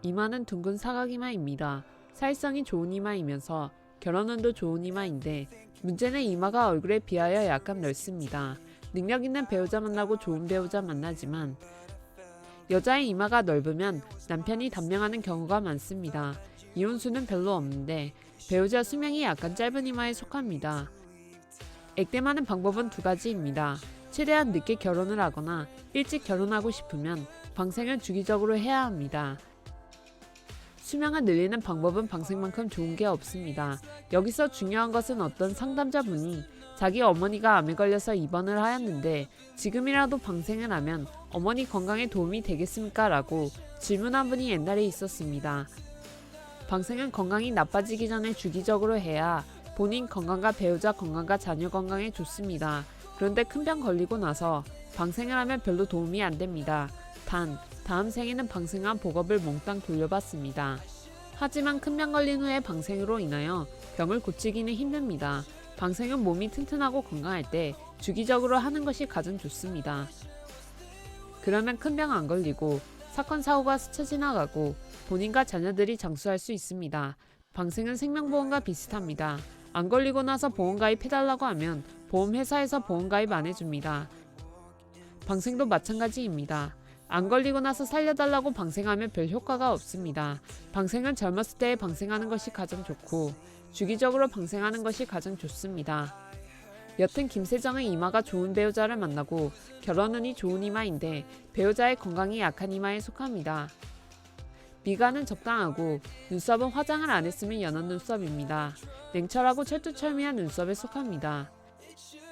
이마는 둥근 사각이마입니다. 사회성이 좋은 이마이면서 결혼운도 좋은 이마인데 문제는 이마가 얼굴에 비하여 약간 넓습니다. 능력 있는 배우자 만나고 좋은 배우자 만나지만 여자의 이마가 넓으면 남편이 단명하는 경우가 많습니다. 이혼수는 별로 없는데 배우자 수명이 약간 짧은 이마에 속합니다. 액땜하는 방법은 두 가지입니다. 최대한 늦게 결혼을 하거나 일찍 결혼하고 싶으면 방생을 주기적으로 해야 합니다. 수명을 늘리는 방법은 방생만큼 좋은 게 없습니다. 여기서 중요한 것은 어떤 상담자분이 자기 어머니가 암에 걸려서 입원을 하였는데 지금이라도 방생을 하면 어머니 건강에 도움이 되겠습니까? 라고 질문한 분이 옛날에 있었습니다. 방생은 건강이 나빠지기 전에 주기적으로 해야 본인 건강과 배우자 건강과 자녀 건강에 좋습니다. 그런데 큰 병 걸리고 나서 방생을 하면 별로 도움이 안 됩니다. 단, 다음 생에는 방생한 복업을 몽땅 돌려받습니다. 하지만 큰 병 걸린 후에 방생으로 인하여 병을 고치기는 힘듭니다. 방생은 몸이 튼튼하고 건강할 때 주기적으로 하는 것이 가장 좋습니다. 그러면 큰 병 안 걸리고 사건 사고가 스쳐 지나가고 본인과 자녀들이 장수할 수 있습니다. 방생은 생명보험과 비슷합니다. 안 걸리고 나서 보험가입 해달라고 하면 보험회사에서 보험가입 안 해줍니다. 방생도 마찬가지입니다. 안 걸리고 나서 살려달라고 방생하면 별 효과가 없습니다. 방생은 젊었을 때 방생하는 것이 가장 좋고 주기적으로 방생하는 것이 가장 좋습니다. 여튼 김세정은 이마가 좋은 배우자를 만나고 결혼운이 좋은 이마인데 배우자의 건강이 약한 이마에 속합니다. 미간은 적당하고 눈썹은 화장을 안 했으면 연한 눈썹입니다. 냉철하고 철두철미한 눈썹에 속합니다.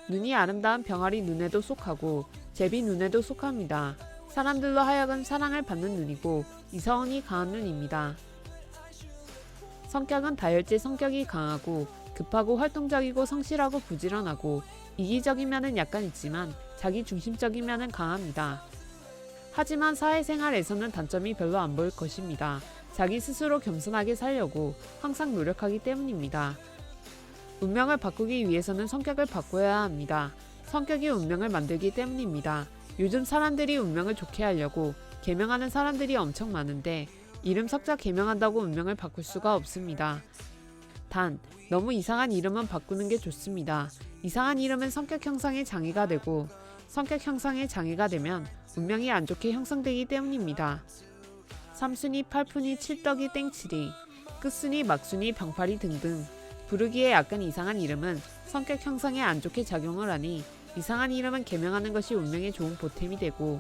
눈이 아름다운 병아리 눈에도 속하고 제비 눈에도 속합니다. 사람들로 하여금 사랑을 받는 눈이고 이성운이 강한 눈입니다. 성격은 다혈질 성격이 강하고 급하고 활동적이고 성실하고 부지런하고 이기적인 면은 약간 있지만 자기 중심적인 면은 강합니다. 하지만 사회생활에서는 단점이 별로 안 보일 것입니다. 자기 스스로 겸손하게 살려고 항상 노력하기 때문입니다. 운명을 바꾸기 위해서는 성격을 바꿔야 합니다. 성격이 운명을 만들기 때문입니다. 요즘 사람들이 운명을 좋게 하려고 개명하는 사람들이 엄청 많은데 이름 석자 개명한다고 운명을 바꿀 수가 없습니다. 단, 너무 이상한 이름은 바꾸는 게 좋습니다. 이상한 이름은 성격 형성에 장애가 되고 성격 형성에 장애가 되면 운명이 안 좋게 형성되기 때문입니다. 삼순이, 팔푼이, 칠떡이, 땡칠이, 끝순이, 막순이, 병팔이 등등 부르기에 약간 이상한 이름은 성격 형성에 안 좋게 작용을 하니 이상한 이름은 개명하는 것이 운명에 좋은 보탬이 되고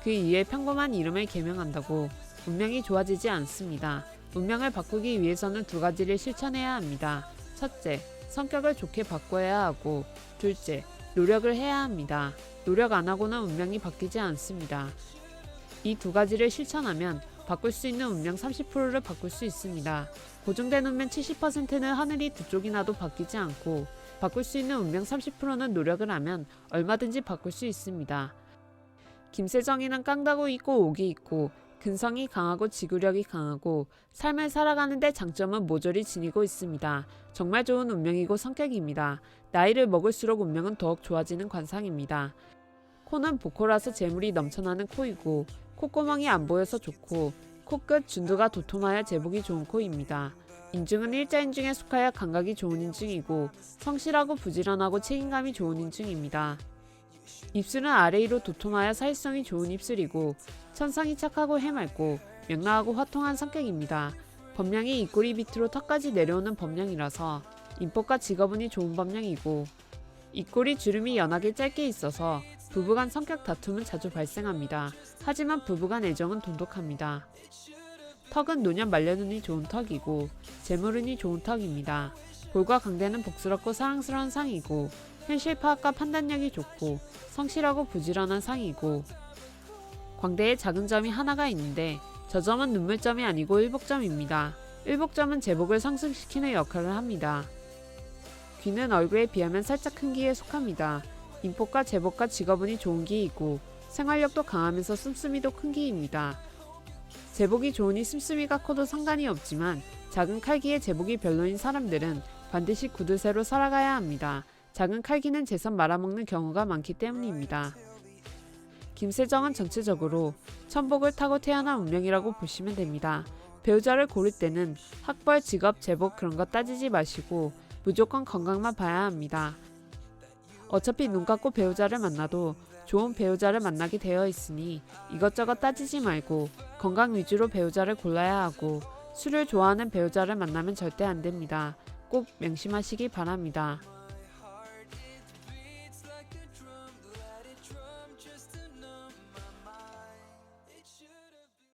그 이외에 평범한 이름을 개명한다고 운명이 좋아지지 않습니다. 운명을 바꾸기 위해서는 두 가지를 실천해야 합니다. 첫째, 성격을 좋게 바꿔야 하고 둘째, 노력을 해야 합니다. 노력 안 하고는 운명이 바뀌지 않습니다. 이 두 가지를 실천하면 바꿀 수 있는 운명 30%를 바꿀 수 있습니다. 고정된 운명 70%는 하늘이 두 쪽이 나도 바뀌지 않고 바꿀 수 있는 운명 30%는 노력을 하면 얼마든지 바꿀 수 있습니다. 김세정이는 깡다구 있고 옥이 있고 근성이 강하고 지구력이 강하고 삶을 살아가는데 장점은 모조리 지니고 있습니다. 정말 좋은 운명이고 성격입니다. 나이를 먹을수록 운명은 더욱 좋아지는 관상입니다. 코는 보코라서 재물이 넘쳐나는 코이고 콧구멍이 안 보여서 좋고 코끝 준두가 도톰하여 제복이 좋은 코입니다. 인중은 일자인중에 속하여 감각이 좋은 인중이고 성실하고 부지런하고 책임감이 좋은 인중입니다. 입술은 아래위로 도톰하여 사회성이 좋은 입술이고 천성이 착하고 해맑고 명랑하고 화통한 성격입니다. 법량이 입꼬리 밑으로 턱까지 내려오는 법량이라서 인복과 직업운이 좋은 법량이고 입꼬리 주름이 연하게 짧게 있어서 부부간 성격 다툼은 자주 발생합니다. 하지만 부부간 애정은 돈독합니다. 턱은 노년 말년운이 좋은 턱이고 재물운이 좋은 턱입니다. 볼과 강대는 복스럽고 사랑스러운 상이고 현실 파악과 판단력이 좋고 성실하고 부지런한 상이고 광대에 작은 점이 하나가 있는데 저 점은 눈물점이 아니고 일복점입니다. 일복점은 제복을 상승시키는 역할을 합니다. 귀는 얼굴에 비하면 살짝 큰 귀에 속합니다. 인복과 제복과 직업운이 좋은 귀이고 생활력도 강하면서 씀씀이도 큰 귀입니다. 제복이 좋으니 씀씀이가 커도 상관이 없지만 작은 칼기에 제복이 별로인 사람들은 반드시 구두쇠로 살아가야 합니다. 작은 칼기는 재산 말아먹는 경우가 많기 때문입니다. 김세정은 전체적으로 천복을 타고 태어난 운명이라고 보시면 됩니다. 배우자를 고를 때는 학벌, 직업, 제복 그런 거 따지지 마시고 무조건 건강만 봐야 합니다. 어차피 눈 감고 배우자를 만나도 좋은 배우자를 만나게 되어 있으니 이것저것 따지지 말고 건강 위주로 배우자를 골라야 하고 술을 좋아하는 배우자를 만나면 절대 안 됩니다. 꼭 명심하시기 바랍니다.